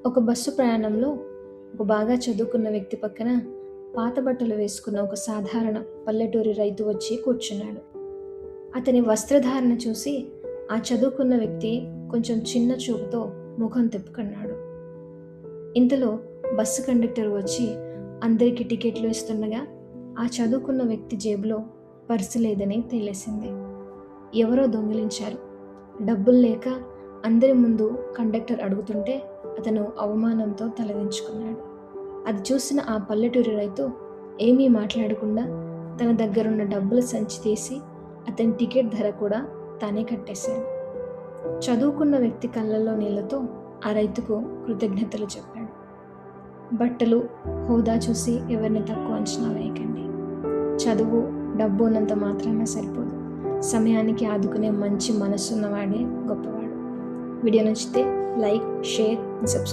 ఒక బస్సు ప్రయాణంలో ఒక బాగా చదువుకున్న వ్యక్తి పక్కన పాత బట్టలు వేసుకున్న ఒక సాధారణ పల్లెటూరి రైతు వచ్చి కూర్చున్నాడు. అతని వస్త్రధారణ చూసి ఆ చదువుకున్న వ్యక్తి కొంచెం చిన్న చూపుతో ముఖం తిప్పుకున్నాడు. ఇంతలో బస్సు కండక్టర్ వచ్చి అందరికీ టికెట్లు ఇస్తుండగా ఆ చదువుకున్న వ్యక్తి జేబులో పర్సు లేదని తేలేసింది. ఎవరో దొంగిలించారు. డబ్బులు లేక అందరి ముందు కండక్టర్ అడుగుతుంటే అతను అవమానంతో తలదించుకున్నాడు. అది చూసిన ఆ పల్లెటూరి రైతు ఏమీ మాట్లాడకుండా తన దగ్గరున్న డబ్బుల సంచి తీసి అతని టికెట్ ధర కూడా తానే కట్టేశాడు. చదువుకున్న వ్యక్తి కళ్ళల్లో నీళ్లతో ఆ రైతుకు కృతజ్ఞతలు చెప్పాడు. బట్టలు, హోదా చూసి ఎవరిని తక్కువ అంచనా వేయకండి. చదువు, డబ్బు ఉన్నంత మాత్రాన సరిపోదు. సమయానికి ఆదుకునే మంచి మనసున్నవాడే గొప్పవాడు. వీడియో నచ్చితే లైక్, షేర్, సబ్స్క్రైబ్.